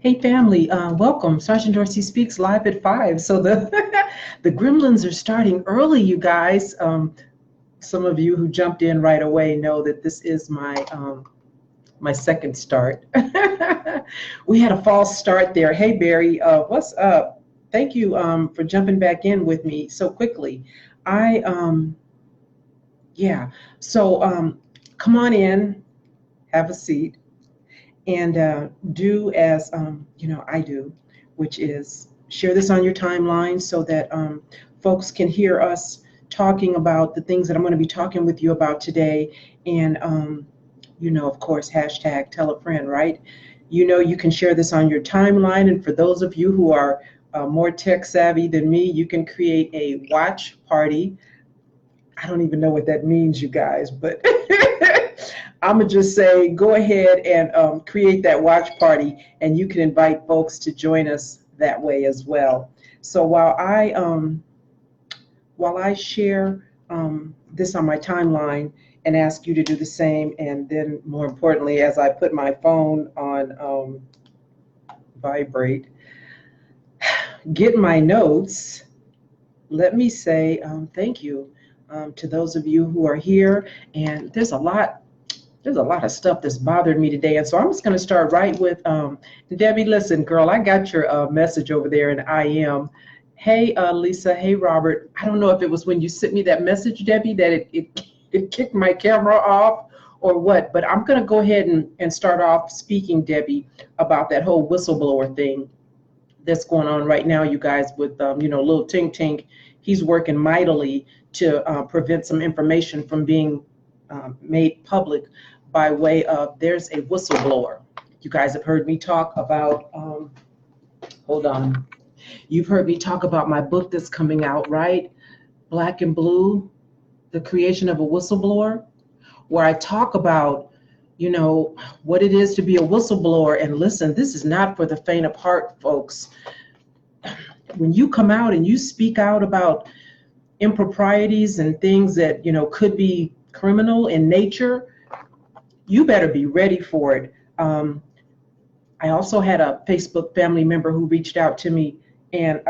Hey family, welcome. Sergeant Dorsey Speaks live at 5. So the the gremlins are starting early, you guys. Some of you who jumped in right away know that this is my second start. We had a false start there. Hey Barry, what's up? Thank you for jumping back in with me so quickly. I yeah. So come on in, have a seat, and do as I do, which is share this on your timeline so that folks can hear us talking about the things that I'm going to be talking with you about today. And of course, hashtag tell a friend, right? You can share this on your timeline, and for those of you who are more tech savvy than me, you can create a watch party. I don't even know what that means, you guys, but I'm gonna just say, go ahead and create that watch party, and you can invite folks to join us that way as well. So while I share this on my timeline and ask you to do the same, and then more importantly, as I put my phone on vibrate, get my notes, let me say thank you to those of you who are here. And there's a lot of stuff that's bothered me today. And so I'm just going to start right with Debbie. Listen, girl, I got your message over there in IM. Hey, Lisa. Hey, Robert. I don't know if it was when you sent me that message, Debbie, that it kicked my camera off or what, but I'm going to go ahead and start off speaking, Debbie, about that whole whistleblower thing that's going on right now, you guys, with little Tink Tink. He's working mightily to prevent some information from being made public by way of, there's a whistleblower. You guys have heard me talk about, hold on. You've heard me talk about my book that's coming out, right? Black and Blue, The Creation of a Whistleblower, where I talk about, what it is to be a whistleblower. And listen, this is not for the faint of heart, folks. When you come out and you speak out about improprieties and things that, could be criminal in nature, you better be ready for it. I also had a Facebook family member who reached out to me and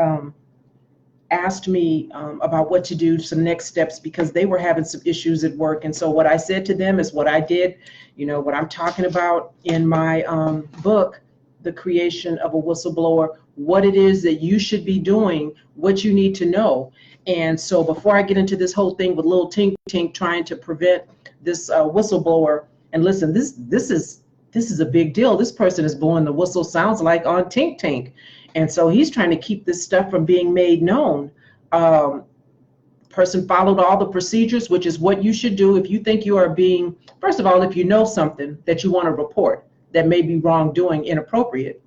asked me about what to do, some next steps, because they were having some issues at work. And so what I said to them is what I did, what I'm talking about in my book, The Creation of a Whistleblower, what it is that you should be doing, what you need to know. And so before I get into this whole thing with little Tink Tink trying to prevent this whistleblower, and listen, this is a big deal. This person is blowing the whistle, sounds like, on Tink Tink. And so he's trying to keep this stuff from being made known. Person followed all the procedures, which is what you should do if you think you are being, first of all, if you know something that you want to report that may be wrongdoing, inappropriate,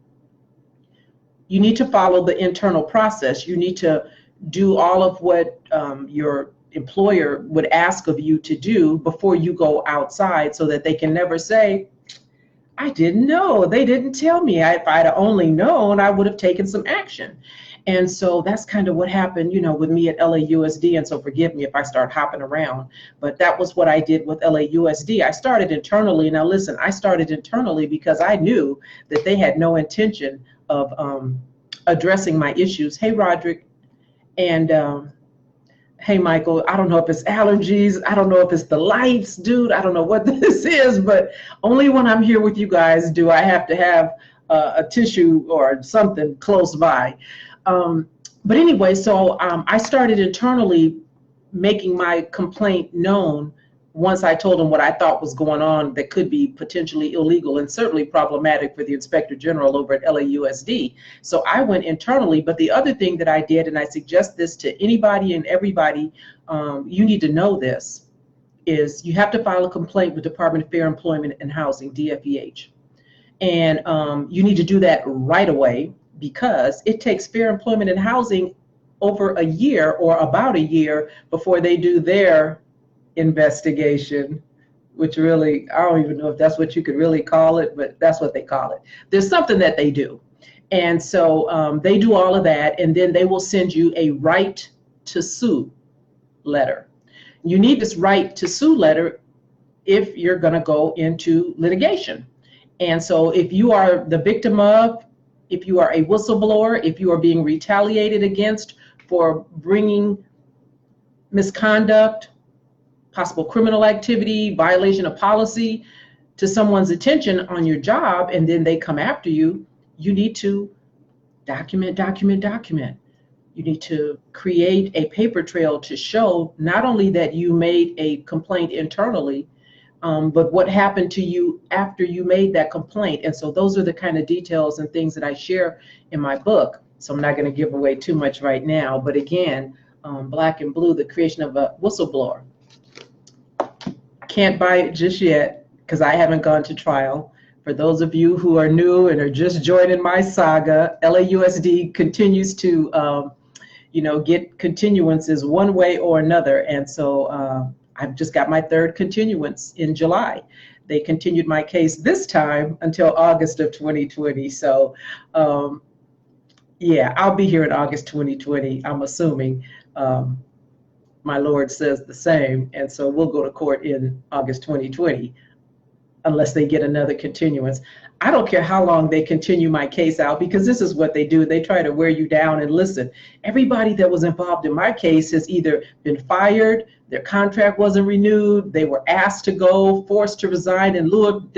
you need to follow the internal process. You need to do all of what your employer would ask of you to do before you go outside, so that they can never say, I didn't know, they didn't tell me. If I'd only known, I would have taken some action. And so that's kind of what happened, with me at LAUSD. And so forgive me if I start hopping around, but that was what I did with LAUSD. I started internally. Now listen, I started internally because I knew that they had no intention of addressing my issues. Hey, Roderick. And hey, Michael, I don't know if it's allergies. I don't know if it's the lights, dude. I don't know what this is, but only when I'm here with you guys do I have to have a tissue or something close by. But anyway, so I started internally making my complaint known once I told them what I thought was going on that could be potentially illegal and certainly problematic for the Inspector General over at LAUSD. So I went internally. But the other thing that I did, and I suggest this to anybody and everybody, you need to know this, is you have to file a complaint with Department of Fair Employment and Housing, DFEH. And you need to do that right away, because it takes Fair Employment and Housing over a year or about a year before they do their investigation, which really, I don't even know if that's what you could really call it, but that's what they call it. There's something that they do. And so they do all of that, and then they will send you a right to sue letter. You need this right to sue letter if you're going to go into litigation. And so if you are the victim of, if you are a whistleblower, if you are being retaliated against for bringing misconduct, possible criminal activity, violation of policy to someone's attention on your job, and then they come after you, you need to document. You need to create a paper trail to show not only that you made a complaint internally, but what happened to you after you made that complaint. And so those are the kind of details and things that I share in my book. So I'm not going to give away too much right now. But again, Black and Blue, the creation of a whistleblower. Can't buy it just yet because I haven't gone to trial. For those of you who are new and are just joining my saga, LAUSD continues to get continuances one way or another. And so I've just got my third continuance in July. They continued my case this time until August of 2020. So yeah, I'll be here in August 2020, I'm assuming. My Lord says the same. And so we'll go to court in August 2020 unless they get another continuance. I don't care how long they continue my case out, because this is what they do. They try to wear you down. And listen, everybody that was involved in my case has either been fired, their contract wasn't renewed, they were asked to go, forced to resign in lieu of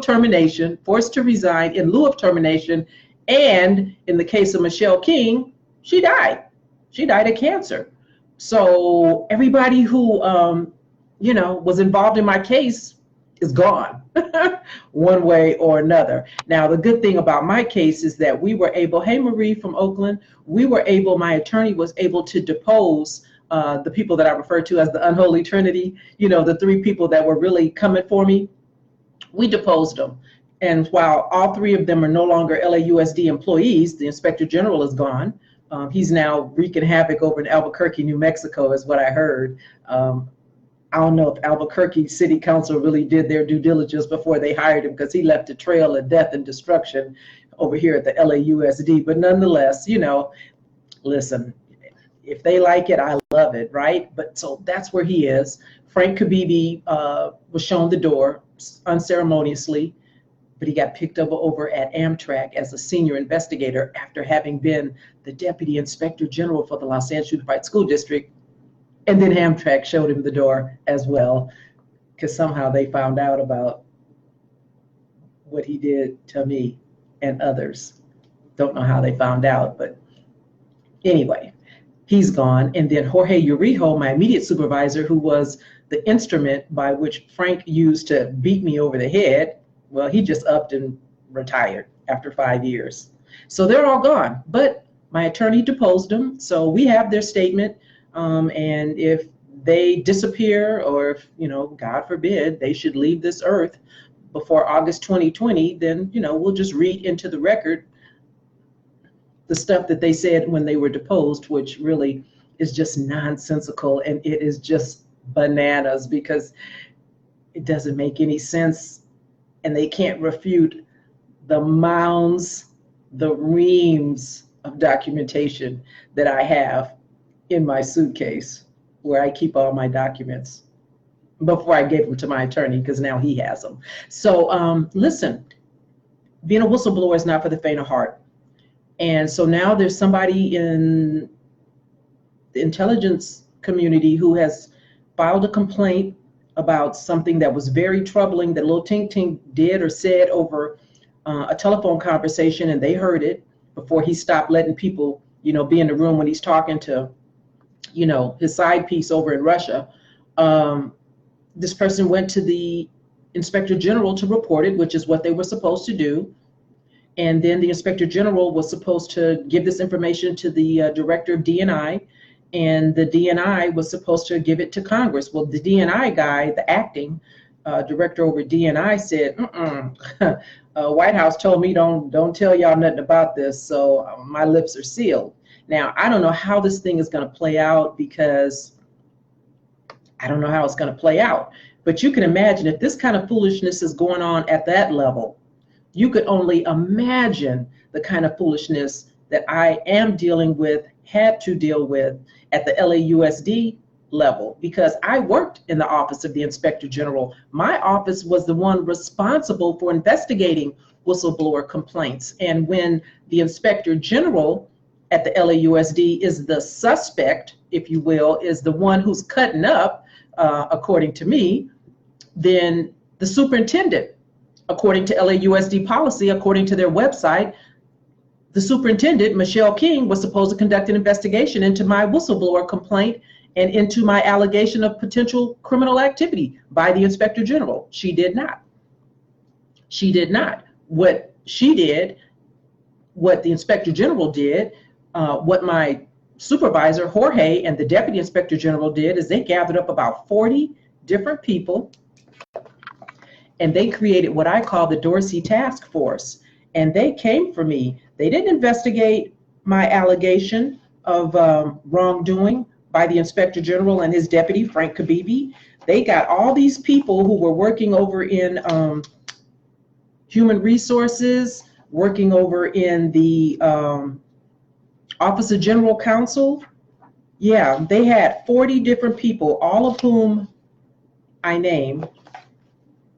termination, forced to resign in lieu of termination. And in the case of Michelle King, she died. She died of cancer. So everybody who was involved in my case is gone one way or another. Now, the good thing about my case is that we were able, hey, Marie from Oakland, my attorney was able to depose the people that I refer to as the unholy trinity, the three people that were really coming for me. We deposed them. And while all three of them are no longer LAUSD employees, the Inspector General is gone. He's now wreaking havoc over in Albuquerque, New Mexico, is what I heard. I don't know if Albuquerque City Council really did their due diligence before they hired him, because he left a trail of death and destruction over here at the LAUSD. But nonetheless, listen, if they like it, I love it, right? But so that's where he is. Frank Kabibi was shown the door unceremoniously, but he got picked up over at Amtrak as a senior investigator after having been the Deputy Inspector General for the Los Angeles Unified School District. And then Amtrak showed him the door as well, because somehow they found out about what he did to me and others. Don't know how they found out, but anyway, he's gone. And then Jorge Urijo, my immediate supervisor, who was the instrument by which Frank used to beat me over the head, well, he just upped and retired after 5 years. So they're all gone, but my attorney deposed them. So we have their statement. And if they disappear, or if, God forbid, they should leave this earth before August 2020, then, we'll just read into the record the stuff that they said when they were deposed, which really is just nonsensical. And it is just bananas, because it doesn't make any sense. And they can't refute the mounds, the reams of documentation that I have in my suitcase, where I keep all my documents, before I gave them to my attorney, because now he has them. So listen, being a whistleblower is not for the faint of heart. And so now there's somebody in the intelligence community who has filed a complaint about something that was very troubling that Lil Tink Tink did or said over a telephone conversation, and they heard it before he stopped letting people, be in the room when he's talking to, his side piece over in Russia. This person went to the Inspector General to report it, which is what they were supposed to do. And then the Inspector General was supposed to give this information to the Director of DNI, and the DNI was supposed to give it to Congress. Well, the DNI guy, the acting director over DNI, said, White House told me don't tell y'all nothing about this, so my lips are sealed. Now, I don't know how this thing is going to play out, because I don't know how it's going to play out. But you can imagine, if this kind of foolishness is going on at that level, you could only imagine the kind of foolishness that I am dealing with, had to deal with at the LAUSD. level, because I worked in the office of the Inspector General. My office was the one responsible for investigating whistleblower complaints. And when the Inspector General at the LAUSD is the suspect, if you will, is the one who's cutting up, according to me, then the superintendent, according to LAUSD policy, according to their website, the superintendent, Michelle King, was supposed to conduct an investigation into my whistleblower complaint and into my allegation of potential criminal activity by the Inspector General. She did not. She did not. What she did, what the Inspector General did, what my supervisor, Jorge, and the Deputy Inspector General did is they gathered up about 40 different people, and they created what I call the Dorsey Task Force. And they came for me. They didn't investigate my allegation of wrongdoing by the Inspector General and his deputy, Frank Kabibi. They got all these people who were working over in human resources, working over in the Office of General Counsel. Yeah, they had 40 different people, all of whom I named,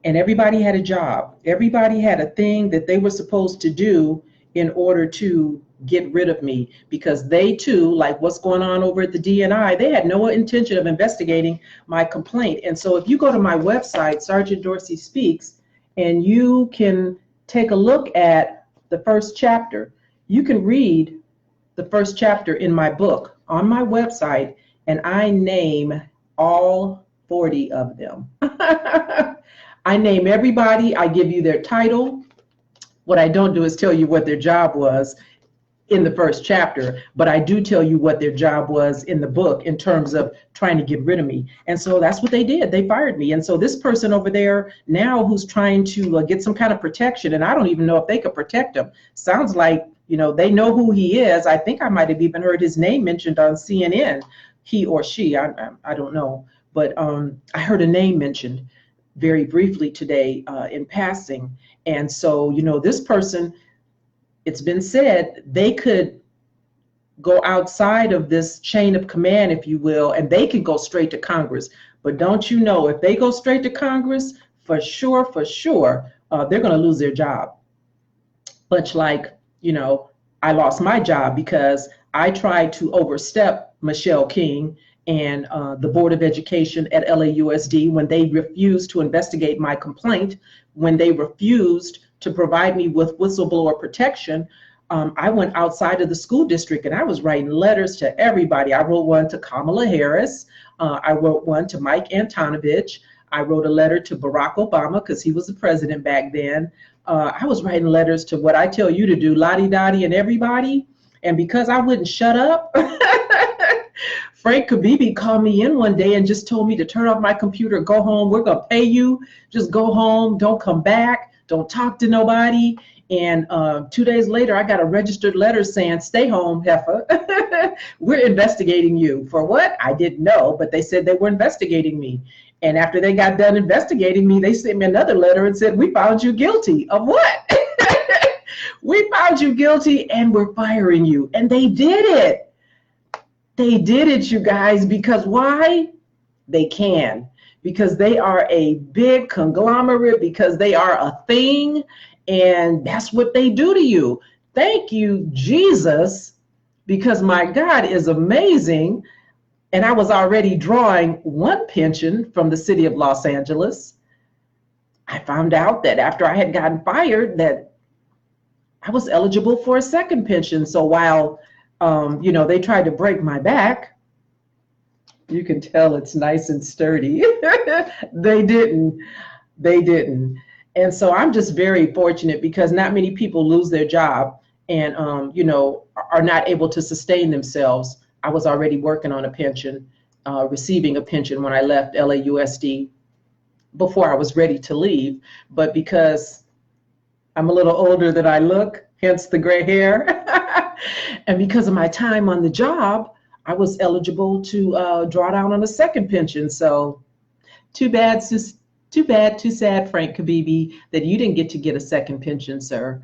and everybody had a job. Everybody had a thing that they were supposed to do in order to get rid of me, because they too, like what's going on over at the DNI, they had no intention of investigating my complaint. And so if you go to my website, Sergeant Dorsey Speaks, and you can take a look at the first chapter, you can read the first chapter in my book on my website, and I name all 40 of them. I name everybody, I give you their title. What I don't do is tell you what their job was in the first chapter, but I do tell you what their job was in the book in terms of trying to get rid of me. And so that's what they did. They fired me. And so this person over there now who's trying to get some kind of protection, and I don't even know if they could protect him. Sounds like, you know, they know who he is. I think I might have even heard his name mentioned on CNN, he or she, I don't know. But I heard a name mentioned very briefly today in passing. And so, you know, this person, it's been said they could go outside of this chain of command, if you will, and they can go straight to Congress. But don't you know, if they go straight to Congress, for sure, they're going to lose their job. Much like, you know, I lost my job because I tried to overstep Michelle King and the Board of Education at LAUSD when they refused to investigate my complaint, when they refused to provide me with whistleblower protection. I went outside of the school district and I was writing letters to everybody. I wrote one to Kamala Harris. I wrote one to Mike Antonovich. I wrote a letter to Barack Obama because he was the president back then. I was writing letters to what I tell you to do, Lottie Dottie and everybody. And because I wouldn't shut up, Frank Kabibi called me in one day and just told me to turn off my computer, go home. We're going to pay you. Just go home. Don't come back. Don't talk to nobody. And 2 days later, I got a registered letter saying, stay home, heifer. We're investigating you. For what? I didn't know, but they said they were investigating me. And after they got done investigating me, they sent me another letter and said, we found you guilty. Of what? We found you guilty and we're firing you. And they did it. They did it, you guys, because why? They can. Because they are a big conglomerate, because they are a thing, and that's what they do to you. Thank you, Jesus, because my God is amazing. And I was already drawing one pension from the city of Los Angeles. I found out that after I had gotten fired that I was eligible for a second pension. So while you know, they tried to break my back, you can tell it's nice and sturdy. They didn't. And so I'm just very fortunate because not many people lose their job and, you know, are not able to sustain themselves. I was already working on a pension, receiving a pension when I left LAUSD before I was ready to leave. But because I'm a little older than I look, hence the gray hair, and because of my time on the job, I was eligible to draw down on a second pension. So too bad, too sad, Frank Kabibi, that you didn't get a second pension, sir.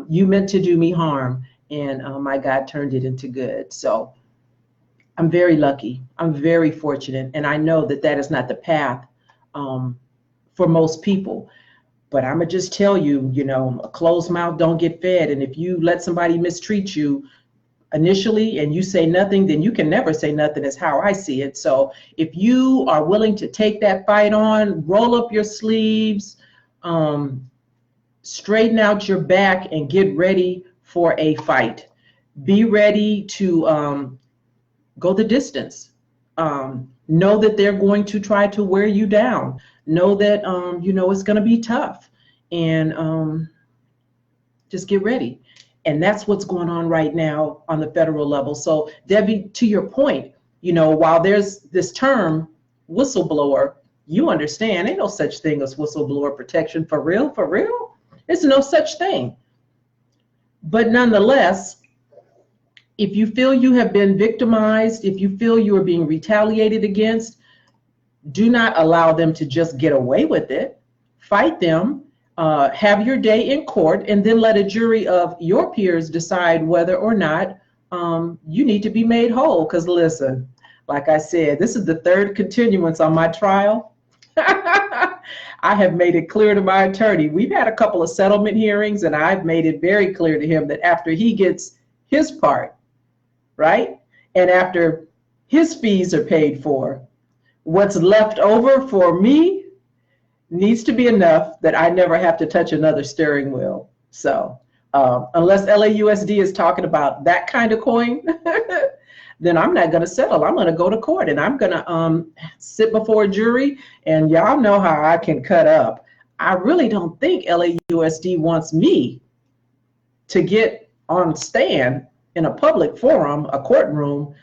You meant to do me harm, and my God turned it into good. So I'm very lucky. I'm very fortunate. And I know that that is not the path for most people. But I'm going to just tell you, you know, a closed mouth don't get fed. And if you let somebody mistreat you initially and you say nothing, then you can never say nothing, is how I see it. So if you are willing to take that fight on, roll up your sleeves, straighten out your back and get ready for a fight. Be ready to go the distance. Know that they're going to try to wear you down. Know that, you know, it's going to be tough, and just get ready. And that's what's going on right now on the federal level. So Debbie, to your point, you know, while there's this term whistleblower, you understand ain't no such thing as whistleblower protection. For real, for real. There's no such thing. But nonetheless, if you feel you have been victimized, if you feel you are being retaliated against, do not allow them to just get away with it. Fight them, have your day in court, and then let a jury of your peers decide whether or not you need to be made whole. Because listen, like I said, this is the third continuance on my trial. I have made it clear to my attorney. We've had a couple of settlement hearings, and I've made it very clear to him that after he gets his part, right, and after his fees are paid for, what's left over for me needs to be enough that I never have to touch another steering wheel. So unless LAUSD is talking about that kind of coin, then I'm not going to settle. I'm going to go to court, and I'm going to sit before a jury, and y'all know how I can cut up. I really don't think LAUSD wants me to get on stand in a public forum, a courtroom,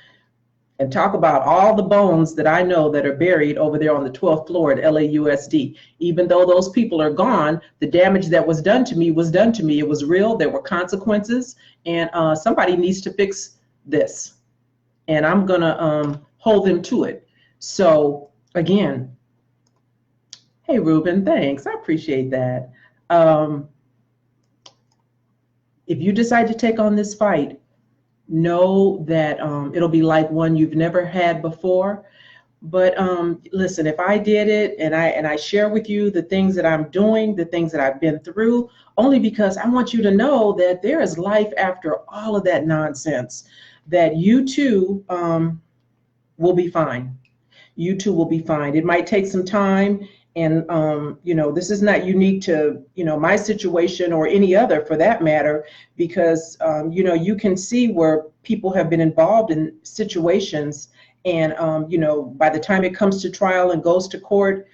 and talk about all the bones that I know that are buried over there on the 12th floor at LAUSD. Even though those people are gone, the damage that was done to me was done to me. It was real. There were consequences, and somebody needs to fix this. And I'm going to hold them to it. So again, hey, Ruben, thanks. I appreciate that. If you decide to take on this fight, know that it'll be like one you've never had before. But listen, if I did it and I share with you the things that I'm doing, the things that I've been through, only because I want you to know that there is life after all of that nonsense, that you too will be fine. You too will be fine. It might take some time. And, you know, this is not unique to, you know, my situation or any other for that matter, because, you know, you can see where people have been involved in situations, and, you know, by the time it comes to trial and goes to court,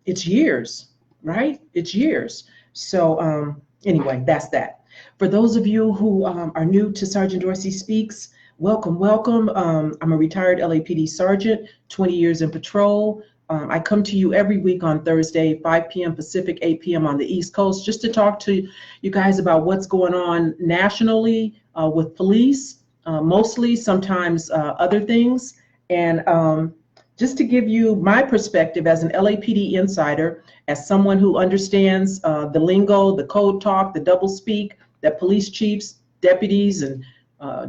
it's years, right? It's years. So anyway, that's that. For those of you who are new to Sergeant Dorsey Speaks, welcome, welcome. I'm a retired LAPD sergeant, 20 years in patrol. I come to you every week on Thursday, 5 p.m. Pacific, 8 p.m. on the East Coast, just to talk to you guys about what's going on nationally with police, mostly, sometimes other things. And just to give you my perspective as an LAPD insider, as someone who understands the lingo, the code talk, the double speak that police chiefs, deputies, and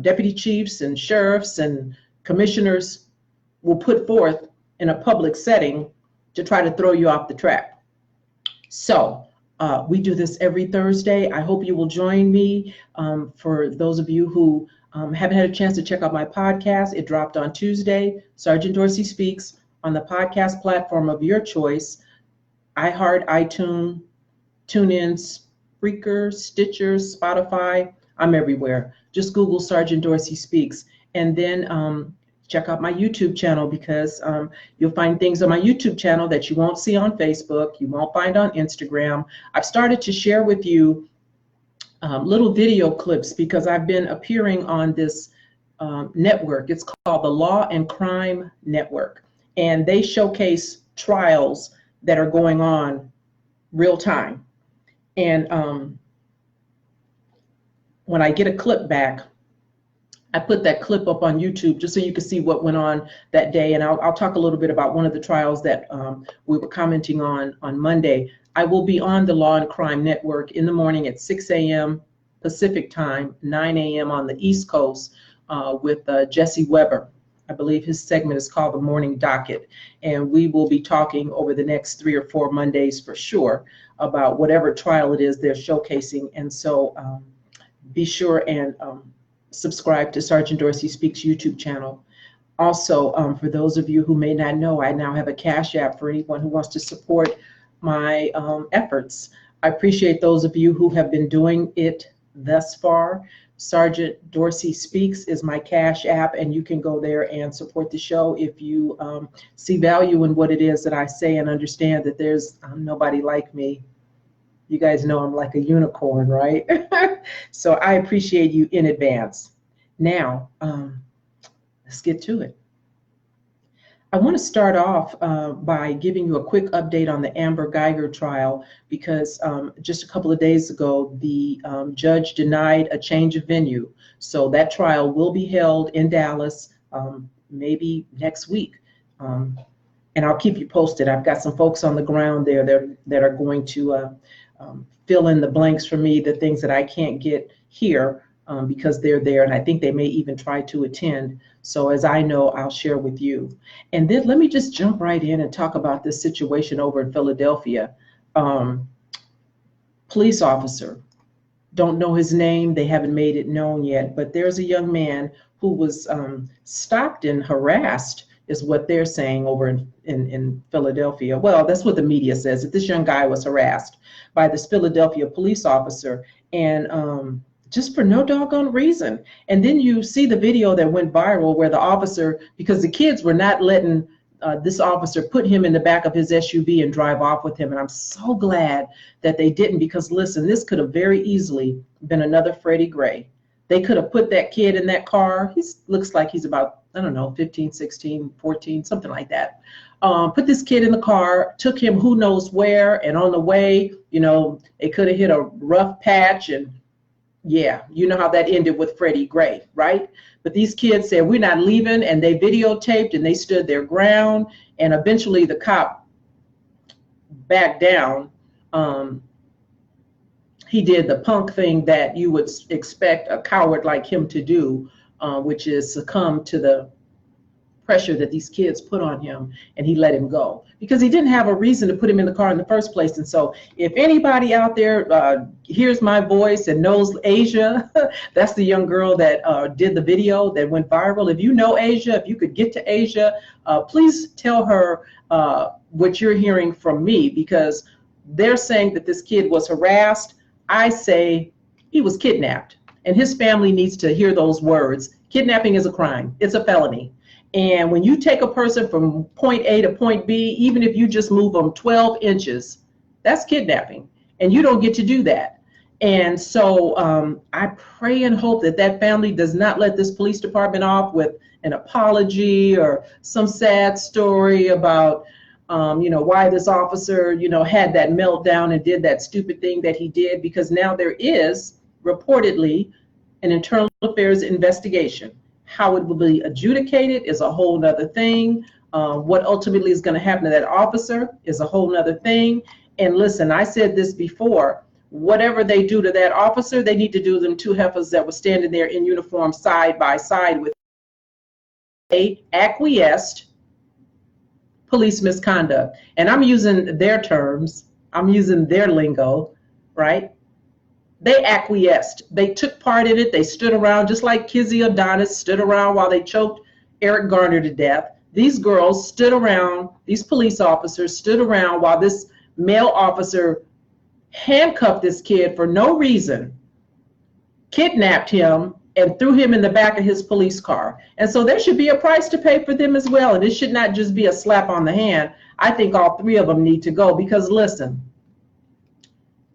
deputy chiefs and sheriffs and commissioners will put forth in a public setting to try to throw you off the track. So we do this every Thursday. I hope you will join me. For those of you who haven't had a chance to check out my podcast, it dropped on Tuesday, Sergeant Dorsey Speaks, on the podcast platform of your choice, iHeart, iTunes, TuneIn, Spreaker, Stitcher, Spotify. I'm everywhere. Just Google Sergeant Dorsey Speaks. And then check out my YouTube channel, because you'll find things on my YouTube channel that you won't see on Facebook, you won't find on Instagram. I've started to share with you little video clips, because I've been appearing on this network. It's called the Law and Crime Network, and they showcase trials that are going on real time. And when I get a clip back, I put that clip up on YouTube just so you can see what went on that day. And I'll talk a little bit about one of the trials that we were commenting on Monday. I will be on the Law and Crime Network in the morning at 6 a.m. Pacific time, 9 a.m. on the East Coast, with Jesse Weber. I believe his segment is called The Morning Docket. And we will be talking over the next 3 or 4 Mondays for sure about whatever trial it is they're showcasing. And so be sure and subscribe to Sergeant Dorsey Speaks YouTube channel. Also, for those of you who may not know, I now have a Cash App for anyone who wants to support my efforts. I appreciate those of you who have been doing it thus far. Sergeant Dorsey Speaks is my Cash App, and you can go there and support the show if you see value in what it is that I say and understand that there's nobody like me. You guys know I'm like a unicorn, right? So I appreciate you in advance. Now, let's get to it. I want to start off by giving you a quick update on the Amber Geiger trial because just a couple of days ago, the judge denied a change of venue. So that trial will be held in Dallas maybe next week. And I'll keep you posted. I've got some folks on the ground there that are going to fill in the blanks for me, the things that I can't get here because they're there, and I think they may even try to attend. So as I know, I'll share with you. And then let me just jump right in and talk about this situation over in Philadelphia. Police officer, don't know his name, they haven't made it known yet, but there's a young man who was stopped and harassed, is what they're saying over in Philadelphia. Well, that's what the media says, that this young guy was harassed by this Philadelphia police officer, and just for no doggone reason. And then you see the video that went viral where the officer, because the kids were not letting this officer put him in the back of his SUV and drive off with him. And I'm so glad that they didn't, because listen, this could have very easily been another Freddie Gray. They could have put that kid in that car. He looks like he's about, I don't know, 15, 16, 14, something like that. Put this kid in the car, took him who knows where, and on the way, you know, they could have hit a rough patch, and yeah, you know how that ended with Freddie Gray, right? But these kids said, we're not leaving, and they videotaped and they stood their ground, and eventually the cop backed down. He did the punk thing that you would expect a coward like him to do, which is succumb to the pressure that these kids put on him, and he let him go because he didn't have a reason to put him in the car in the first place. And so if anybody out there hears my voice and knows Asia, that's the young girl that did the video that went viral. If you know Asia, if you could get to Asia, please tell her what you're hearing from me, because they're saying that this kid was harassed. I say he was kidnapped, and his family needs to hear those words. Kidnapping is a crime. It's a felony. And when you take a person from point A to point B, even if you just move them 12 inches, that's kidnapping. And you don't get to do that. And so I pray and hope that that family does not let this police department off with an apology or some sad story about, why this officer, had that meltdown and did that stupid thing that he did, because now there is reportedly an internal affairs investigation. How it will be adjudicated is a whole nother thing. What ultimately is going to happen to that officer is a whole nother thing. And listen, I said this before, whatever they do to that officer, they need to do them two heifers that were standing there in uniform side by side with acquiesced police misconduct. And I'm using their terms, I'm using their lingo, right? They acquiesced. They took part in it. They stood around just like Kizzy Adonis stood around while they choked Eric Garner to death. These girls stood around, these police officers stood around while this male officer handcuffed this kid for no reason, kidnapped him, and threw him in the back of his police car. And so there should be a price to pay for them as well. And it should not just be a slap on the hand. I think all three of them need to go, because listen,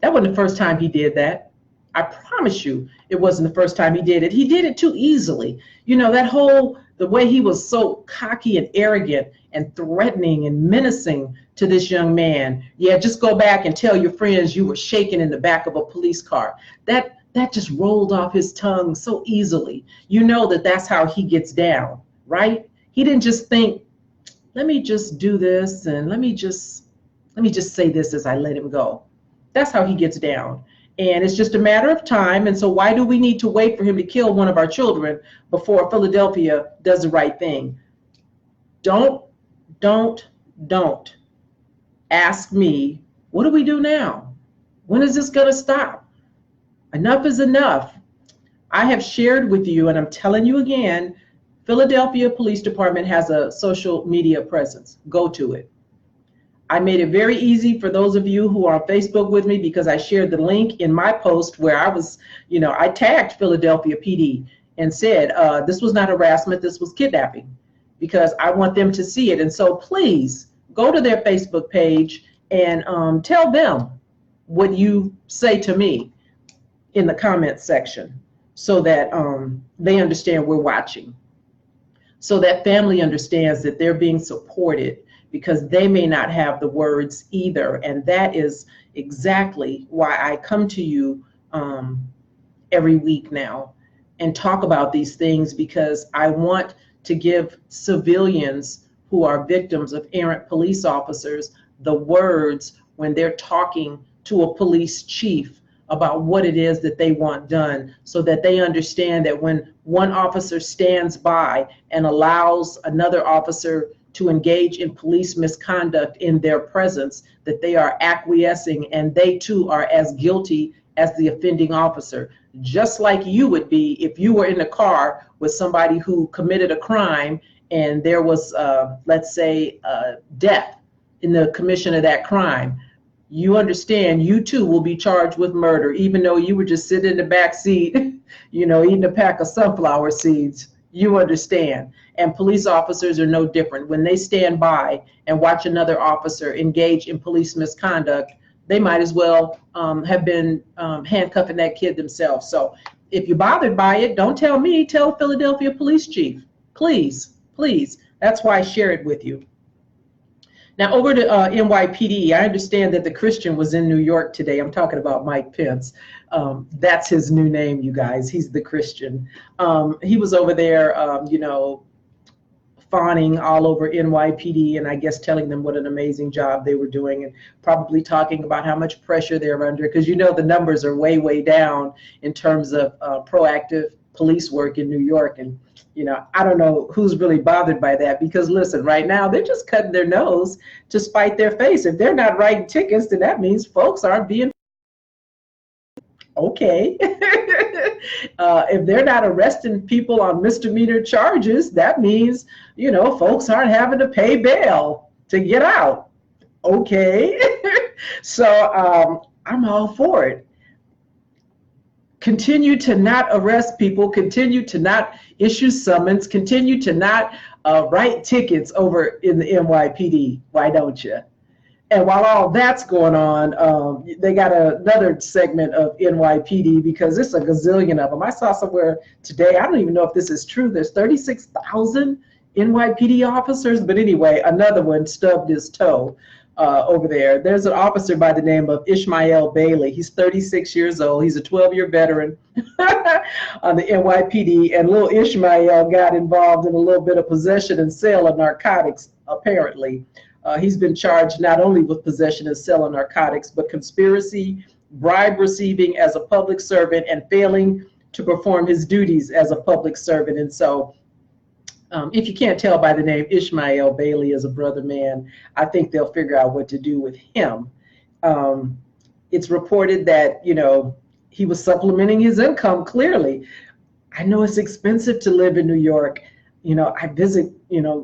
that wasn't the first time he did that. I promise you it wasn't the first time he did it. He did it too easily. The way he was so cocky and arrogant and threatening and menacing to this young man. Yeah, just go back and tell your friends you were shaking in the back of a police car. That just rolled off his tongue so easily. You know that's how he gets down, right? He didn't just think, let me just do this and let me just say this as I let him go. That's how he gets down. And it's just a matter of time. And so why do we need to wait for him to kill one of our children before Philadelphia does the right thing? Don't ask me, what do we do now? When is this going to stop? Enough is enough. I have shared with you, and I'm telling you again, Philadelphia Police Department has a social media presence. Go to it. I made it very easy for those of you who are on Facebook with me because I shared the link in my post where I was, I tagged Philadelphia PD and said, this was not harassment, this was kidnapping, because I want them to see it. And so please go to their Facebook page and tell them what you say to me in the comments section so that they understand we're watching, so that family understands that they're being supported, because they may not have the words either. And that is exactly why I come to you every week now and talk about these things, because I want to give civilians who are victims of errant police officers the words when they're talking to a police chief about what it is that they want done, so that they understand that when one officer stands by and allows another officer to engage in police misconduct in their presence, that they are acquiescing and they too are as guilty as the offending officer, just like you would be if you were in a car with somebody who committed a crime and there was, let's say, death in the commission of that crime. You understand you too will be charged with murder, even though you were just sitting in the back seat, eating a pack of sunflower seeds. You understand. And police officers are no different. When they stand by and watch another officer engage in police misconduct, they might as well have been handcuffing that kid themselves. So if you're bothered by it, don't tell me, tell Philadelphia Police Chief. Please, please. That's why I share it with you. Now over to NYPD, I understand that the Christian was in New York today. I'm talking about Mike Pence. That's his new name, you guys. He's the Christian. He was over there, fawning all over NYPD and I guess telling them what an amazing job they were doing, and probably talking about how much pressure they're under, because the numbers are way, way down in terms of proactive police work in New York. And I don't know who's really bothered by that, because listen, right now they're just cutting their nose to spite their face. If they're not writing tickets, then that means folks aren't being okay. If they're not arresting people on misdemeanor charges, that means, folks aren't having to pay bail to get out. Okay. So I'm all for it. Continue to not arrest people, continue to not issue summons, continue to not write tickets over in the NYPD. Why don't you? And while all that's going on, they got another segment of NYPD, because it's a gazillion of them. I saw somewhere today, I don't even know if this is true, there's 36,000 NYPD officers. But anyway, another one stubbed his toe over there. There's an officer by the name of Ishmael Bailey. He's 36 years old. He's a 12-year veteran on the NYPD. And little Ishmael got involved in a little bit of possession and sale of narcotics, apparently. He's been charged not only with possession and sale of narcotics, but conspiracy, bribe receiving as a public servant, and failing to perform his duties as a public servant. And so if you can't tell by the name, Ishmael Bailey is a brother man. I think they'll figure out what to do with him. It's reported that, he was supplementing his income, clearly. I know it's expensive to live in New York. I visit,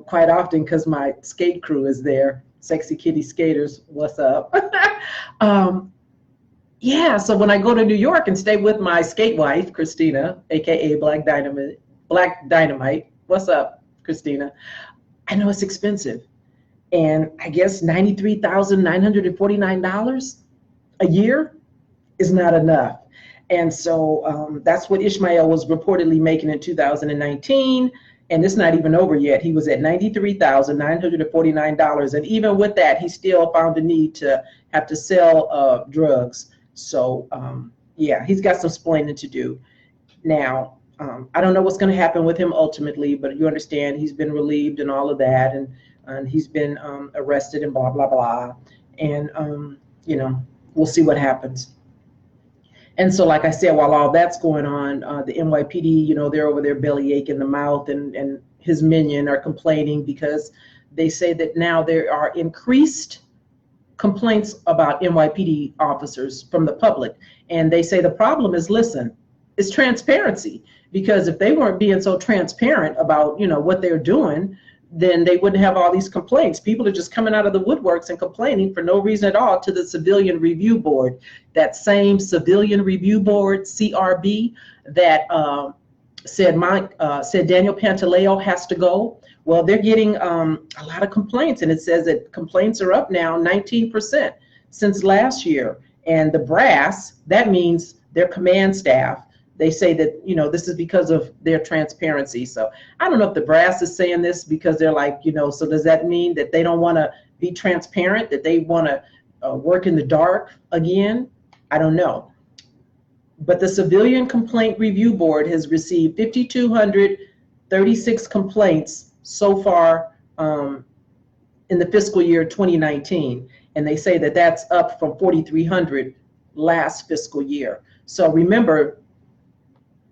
quite often because my skate crew is there. Sexy Kitty Skaters, what's up? Yeah, so when I go to New York and stay with my skate wife, Christina, AKA Black Dynamite, what's up, Christina? I know it's expensive. And I guess $93,949 a year is not enough. And so that's what Ishmael was reportedly making in 2019. And it's not even over yet. He was at $93,949. And even with that, he still found the need to have to sell drugs. So yeah, he's got some explaining to do. Now, I don't know what's going to happen with him ultimately, but you understand he's been relieved and all of that. And he's been arrested and blah, blah, blah. And, we'll see what happens. And so, like I said, while all that's going on, the NYPD, they're over there bellyache in the mouth, and his minion are complaining because they say that now there are increased complaints about NYPD officers from the public. And they say the problem is, listen, it's transparency. Because if they weren't being so transparent about, what they're doing, then they wouldn't have all these complaints. People are just coming out of the woodworks and complaining for no reason at all to the Civilian Review Board. That same Civilian Review Board, CRB, that said Daniel Pantaleo has to go. Well, they're getting a lot of complaints, and it says that complaints are up now 19% since last year. And the brass, that means their command staff, they say that, this is because of their transparency. So I don't know if the brass is saying this because they're like, so does that mean that they don't want to be transparent, that they want to work in the dark again? I don't know. But the Civilian Complaint Review Board has received 5,236 complaints so far in the fiscal year 2019. And they say that that's up from 4,300 last fiscal year. So remember,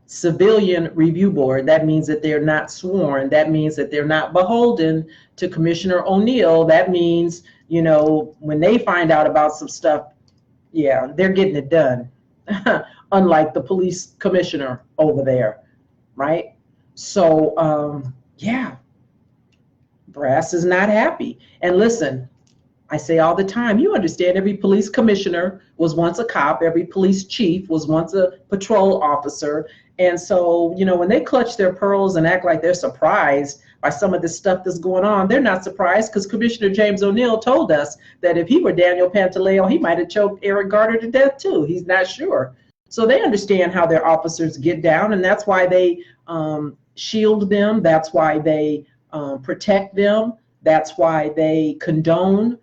Civilian Review Board, that means that they're not sworn. That means that they're not beholden to Commissioner O'Neill. That means, when they find out about some stuff, yeah, they're getting it done. Unlike the police commissioner over there, right? So, yeah, brass is not happy. And listen, I say all the time, you understand every police commissioner was once a cop, every police chief was once a patrol officer. And so, when they clutch their pearls and act like they're surprised by some of this stuff that's going on, they're not surprised because Commissioner James O'Neill told us that if he were Daniel Pantaleo, he might have choked Eric Garner to death too. He's not sure. So they understand how their officers get down, and that's why they shield them. That's why they protect them. That's why they condone,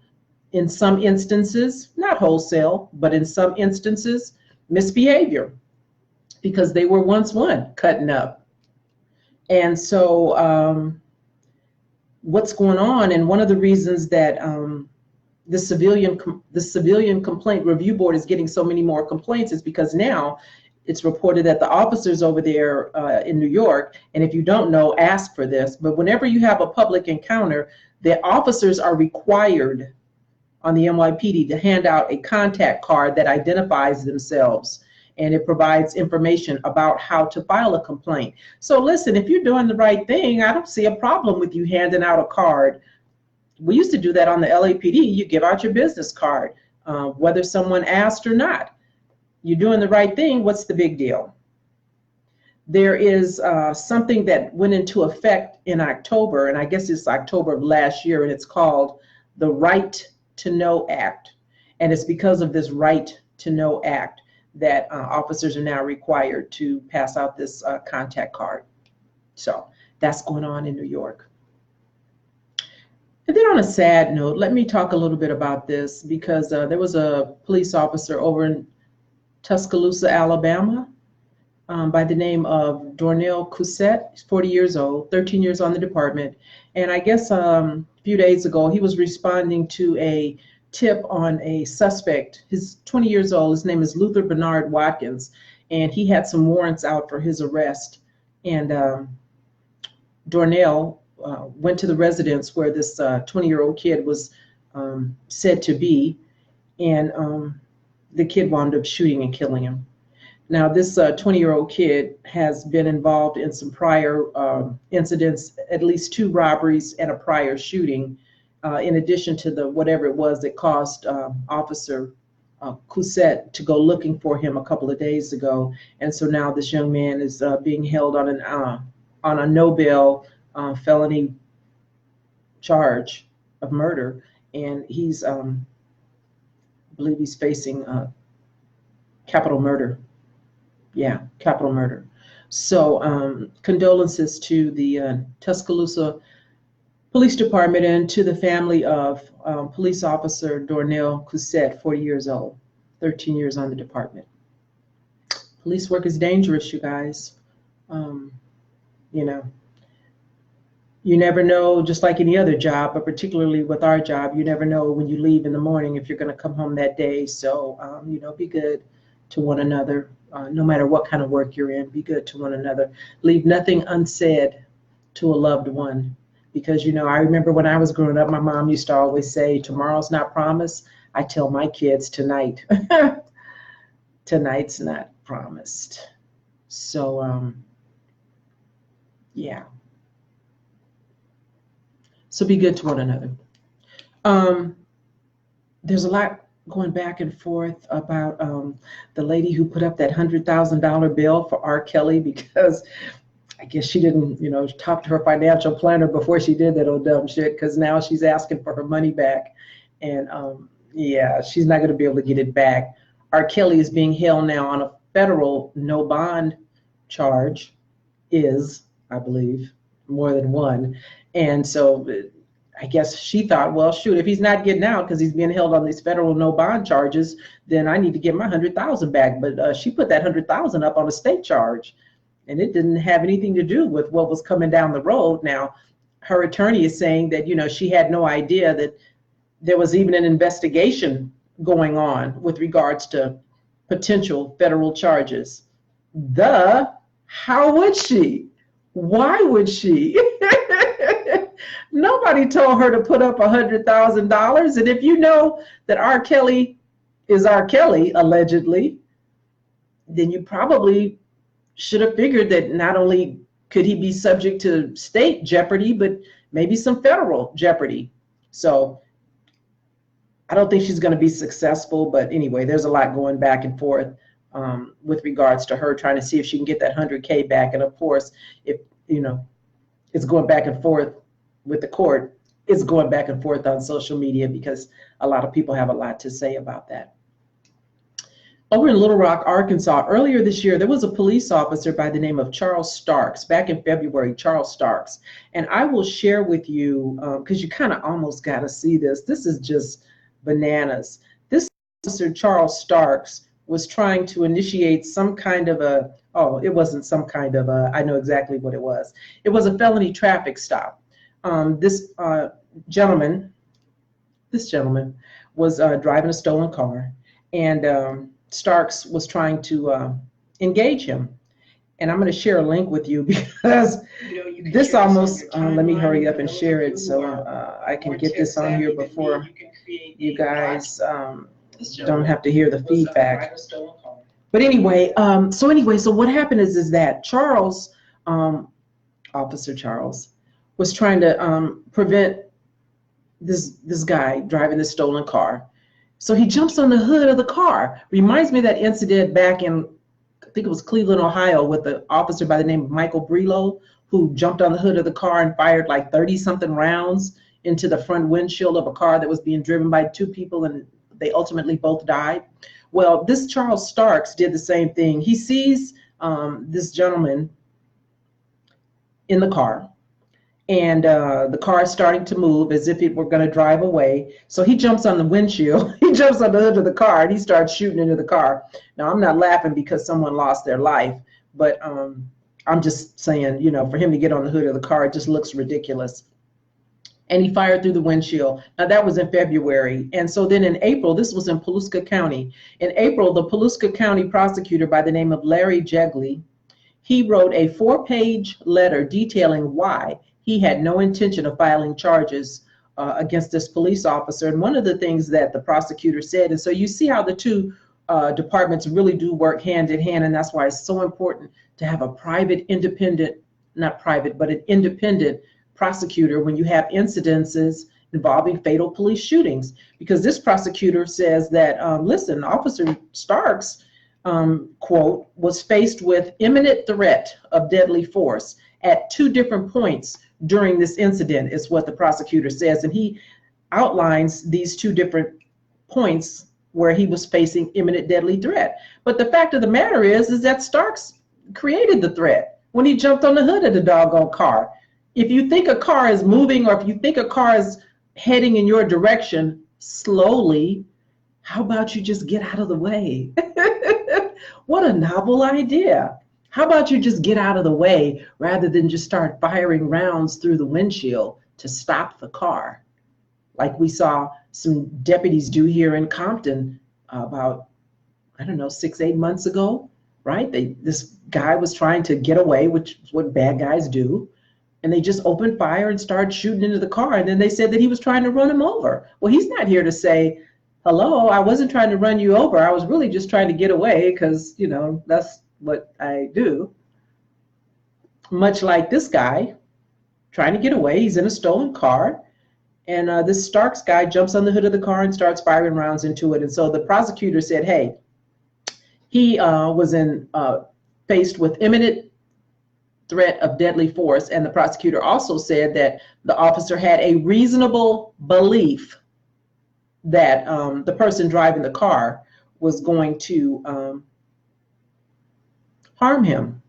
in some instances, not wholesale, but in some instances, misbehavior, because they were once one cutting up. And so what's going on, and one of the reasons that the Civilian Complaint Review Board is getting so many more complaints is because now it's reported that the officers over there in New York, and if you don't know, ask for this, but whenever you have a public encounter, the officers are required on the NYPD to hand out a contact card that identifies themselves, and it provides information about how to file a complaint. So listen, if you're doing the right thing, I don't see a problem with you handing out a card. We used to do that on the LAPD. You give out your business card, whether someone asked or not. You're doing the right thing. What's the big deal? There is something that went into effect in October, and I guess it's October of last year, and it's called the Right to Know Act. And it's because of this Right to Know Act that officers are now required to pass out this contact card. So that's going on in New York. And then on a sad note, let me talk a little bit about this, because there was a police officer over in Tuscaloosa, Alabama, by the name of Darnell Cousette. He's 40 years old, 13 years on the department. And I guess a few days ago, he was responding to a tip on a suspect. He's 20 years old. His name is Luther Bernard Watkins, and he had some warrants out for his arrest. And Darnell went to the residence where this 20-year-old kid was said to be, and the kid wound up shooting and killing him. Now, this 20-year-old kid has been involved in some prior incidents, at least 2 robberies and a prior shooting, in addition to the whatever it was that caused Officer Cousette to go looking for him a couple of days ago. And so now this young man is being held on a no bail felony charge of murder, and he's I believe he's facing capital murder. Yeah, capital murder. So condolences to the Tuscaloosa Police Department and to the family of Police Officer Darnell Cousette, 40 years old, 13 years on the department. Police work is dangerous, you guys. You know, you never know, just like any other job, but particularly with our job, you never know when you leave in the morning if you're going to come home that day. So, you know, be good to one another. No matter what kind of work you're in, be good to one another. Leave nothing unsaid to a loved one. Because, you know, I remember when I was growing up, my mom used to always say, tomorrow's not promised. I tell my kids tonight, tonight's not promised. So, yeah. So be good to one another. There's a lot going back and forth about the lady who put up that $100,000 bill for R. Kelly because I guess she didn't, you know, talk to her financial planner before she did that old dumb shit, because now she's asking for her money back. And yeah, she's not going to be able to get it back. R. Kelly is being held now on a federal no bond charge, I believe, more than one. And so I guess she thought, well, shoot, if he's not getting out because he's being held on these federal no bond charges, then I need to get my $100,000 back. But she put that $100,000 up on a state charge, and it didn't have anything to do with what was coming down the road. Now, her attorney is saying that, you know, she had no idea that there was even an investigation going on with regards to potential federal charges. How would she? Why would she? Nobody told her to put up $100,000. And if you know that R. Kelly is R. Kelly, allegedly, then you probably should have figured that not only could he be subject to state jeopardy, but maybe some federal jeopardy. So I don't think she's going to be successful. But anyway, there's a lot going back and forth with regards to her trying to see if she can get that $100K back. And of course, if, you know, it's going back and forth with the court, it's going back and forth on social media because a lot of people have a lot to say about that. Over in Little Rock, Arkansas, earlier this year, there was a police officer by the name of Charles Starks, back in February, Charles Starks. And I will share with you, because you kind of almost got to see this. This is just bananas. This officer, Charles Starks, was trying to initiate some kind of it wasn't some kind of I know exactly what it was. It was a felony traffic stop. This gentleman was driving a stolen car, and Starks was trying to engage him. And I'm going to share a link with you because this almost, let me hurry up and share it so I can get this on here before you guys don't have to hear the feedback. But anyway, so what happened is that Charles, Officer Charles, was trying to prevent this guy driving this stolen car. So he jumps on the hood of the car. Reminds me of that incident back in, I think it was Cleveland, Ohio, with an officer by the name of Michael Brelow, who jumped on the hood of the car and fired like 30-something rounds into the front windshield of a car that was being driven by two people, and they ultimately both died. Well, this Charles Starks did the same thing. He sees this gentleman in the car, and the car is starting to move as if it were going to drive away. So he jumps on the windshield, he jumps on the hood of the car, and he starts shooting into the car. Now, I'm not laughing because someone lost their life, but I'm just saying, you know, for him to get on the hood of the car, it just looks ridiculous. And he fired through the windshield. Now, that was in February. And so then in April, this was in Palousca County. In April, the Palousca County prosecutor by the name of Larry Jegley, he wrote a 4-page letter detailing why he had no intention of filing charges against this police officer. And one of the things that the prosecutor said, and so you see how the two departments really do work hand in hand, and that's why it's so important to have a private, independent, not private, but an independent prosecutor when you have incidences involving fatal police shootings. Because this prosecutor says that, listen, Officer Starks, quote, was faced with imminent threat of deadly force at 2 different points during this incident, is what the prosecutor says. And he outlines these 2 different points where he was facing imminent deadly threat. But the fact of the matter is that Starks created the threat when he jumped on the hood of the doggone car. If you think a car is moving, or if you think a car is heading in your direction slowly, how about you just get out of the way? What a novel idea. How about you just get out of the way rather than just start firing rounds through the windshield to stop the car, like we saw some deputies do here in Compton about I don't know, 6, 8 months ago, right? This guy was trying to get away, which is what bad guys do. And they just opened fire and started shooting into the car. And then they said that he was trying to run him over. Well, he's not here to say, hello, I wasn't trying to run you over. I was really just trying to get away because, that's what I do. Much like this guy trying to get away. He's in a stolen car. And this Starks guy jumps on the hood of the car and starts firing rounds into it. And so the prosecutor said, hey, he was faced with imminent threat of deadly force. And the prosecutor also said that the officer had a reasonable belief that the person driving the car was going to harm him.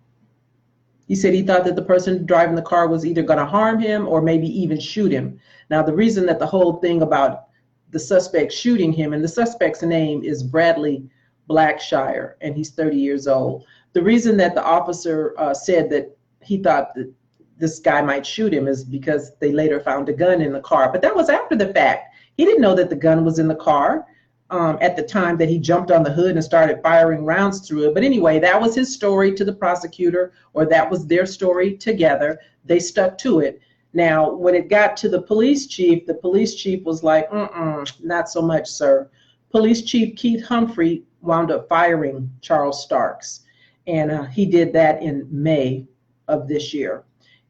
He said he thought that the person driving the car was either going to harm him or maybe even shoot him. Now, the reason that the whole thing about the suspect shooting him, and the suspect's name is Bradley Blackshire, and he's 30 years old. The reason that the officer said that he thought that this guy might shoot him is because they later found a gun in the car. But that was after the fact. He didn't know that the gun was in the car at the time that he jumped on the hood and started firing rounds through it. But anyway, that was his story to the prosecutor, or that was their story together. They stuck to it. Now, when it got to the police chief was like, not so much, sir. Police Chief Keith Humphrey wound up firing Charles Starks. And he did that in May of this year.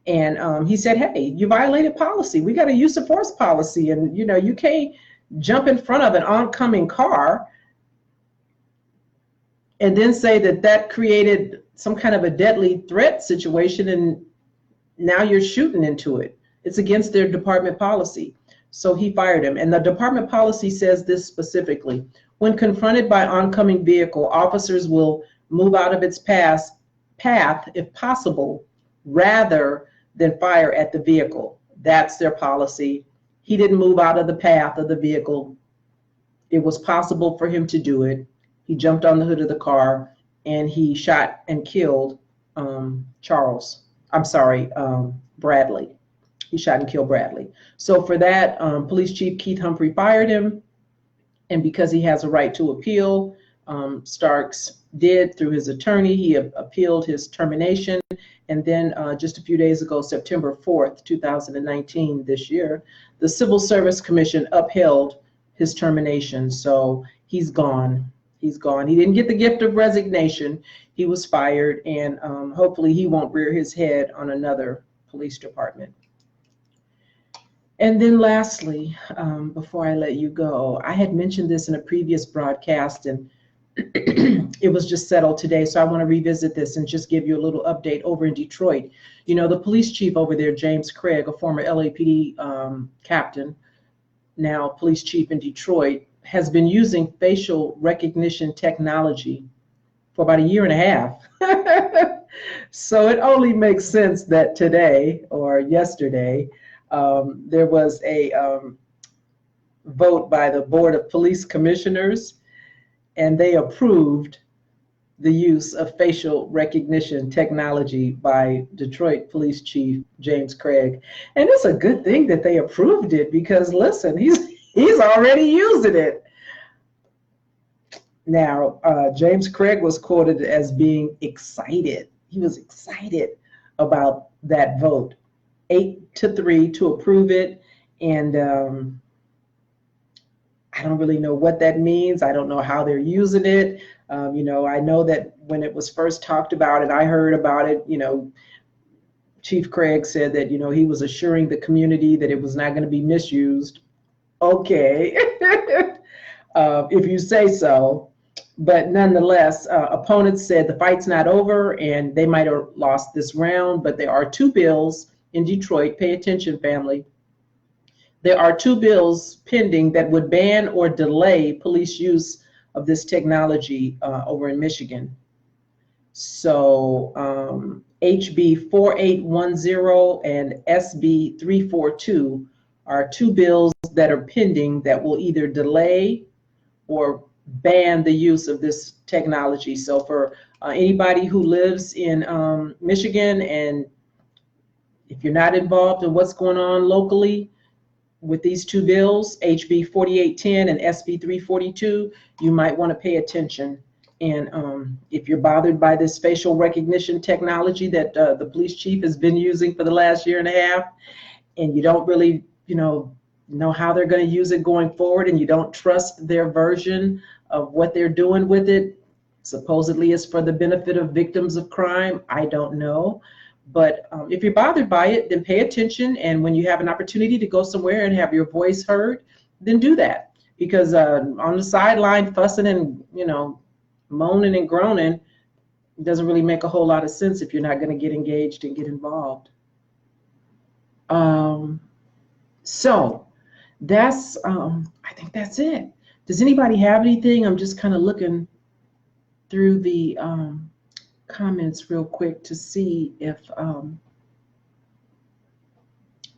And he said, hey, you violated policy. We got a use of force policy. And, you can't jump in front of an oncoming car and then say that that created some kind of a deadly threat situation, and now you're shooting into it. It's against their department policy. So he fired him. And the department policy says this specifically: when confronted by oncoming vehicle, officers will move out of its path if possible, rather than fire at the vehicle. That's their policy. He didn't move out of the path of the vehicle. It was possible for him to do it. He jumped on the hood of the car and he shot and killed Bradley. He shot and killed Bradley. So for that, Police Chief Keith Humphrey fired him. And because he has a right to appeal, Starks did through his attorney. He appealed his termination. And then just a few days ago, September 4th, 2019, this year, the Civil Service Commission upheld his termination. So he's gone. He's gone. He didn't get the gift of resignation. He was fired, and hopefully he won't rear his head on another police department. And then lastly, before I let you go, I had mentioned this in a previous broadcast, and it was just settled today. So I want to revisit this and just give you a little update over in Detroit. The police chief over there, James C.R.A.S.H, a former LAPD captain, now police chief in Detroit, has been using facial recognition technology for about 1.5 years. So it only makes sense that today or yesterday, there was a vote by the Board of Police Commissioners, and they approved the use of facial recognition technology by Detroit Police Chief James C.R.A.S.H. And it's a good thing that they approved it, because listen, he's already using it. Now, James C.R.A.S.H. was quoted as being excited. He was excited about that vote, 8-3 to approve it. And I don't really know what that means. I don't know how they're using it. I know that when it was first talked about and I heard about it, Chief Craig said that, he was assuring the community that it was not going to be misused. Okay, if you say so. But nonetheless, opponents said the fight's not over and they might have lost this round, but there are 2 bills in Detroit. Pay attention, family. There are 2 bills pending that would ban or delay police use of this technology over in Michigan. So HB 4810 and SB 342 are 2 bills that are pending that will either delay or ban the use of this technology. So for anybody who lives in Michigan, and if you're not involved in what's going on locally with these 2 bills, HB 4810 and SB 342, you might want to pay attention And if you're bothered by this facial recognition technology that the police chief has been using for the last year and a half, and you don't really, know how they're going to use it going forward, and you don't trust their version of what they're doing with it, supposedly it's for the benefit of victims of crime. I don't know. But if you're bothered by it, then pay attention. And when you have an opportunity to go somewhere and have your voice heard, then do that. Because on the sideline, fussing and, moaning and groaning doesn't really make a whole lot of sense if you're not going to get engaged and get involved. So that's, I think that's it. Does anybody have anything? I'm just kind of looking through the comments real quick to see if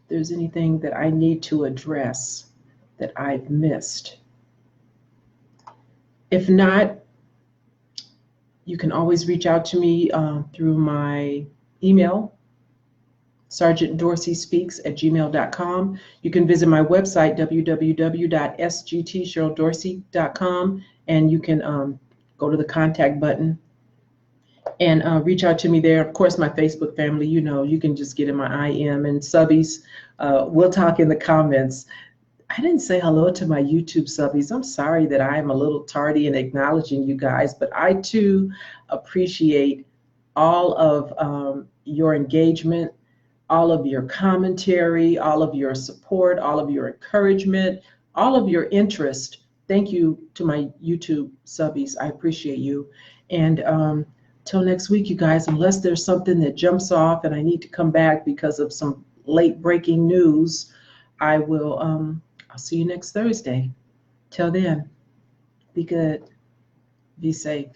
there's anything that I need to address that I've missed. If not, you can always reach out to me through my email, sergeantdorseyspeaks@gmail.com. You can visit my website, www.sgtcheryldorsey.com, and you can go to the contact button and reach out to me there. Of course, my Facebook family, you can just get in my IM, and subbies, we'll talk in the comments. I didn't say hello to my YouTube subbies. I'm sorry that I am a little tardy in acknowledging you guys, but I too appreciate all of your engagement, all of your commentary, all of your support, all of your encouragement, all of your interest. Thank you to my YouTube subbies. I appreciate you. And till next week, you guys, unless there's something that jumps off and I need to come back because of some late breaking news, I will, I'll see you next Thursday. Till then, be good, be safe.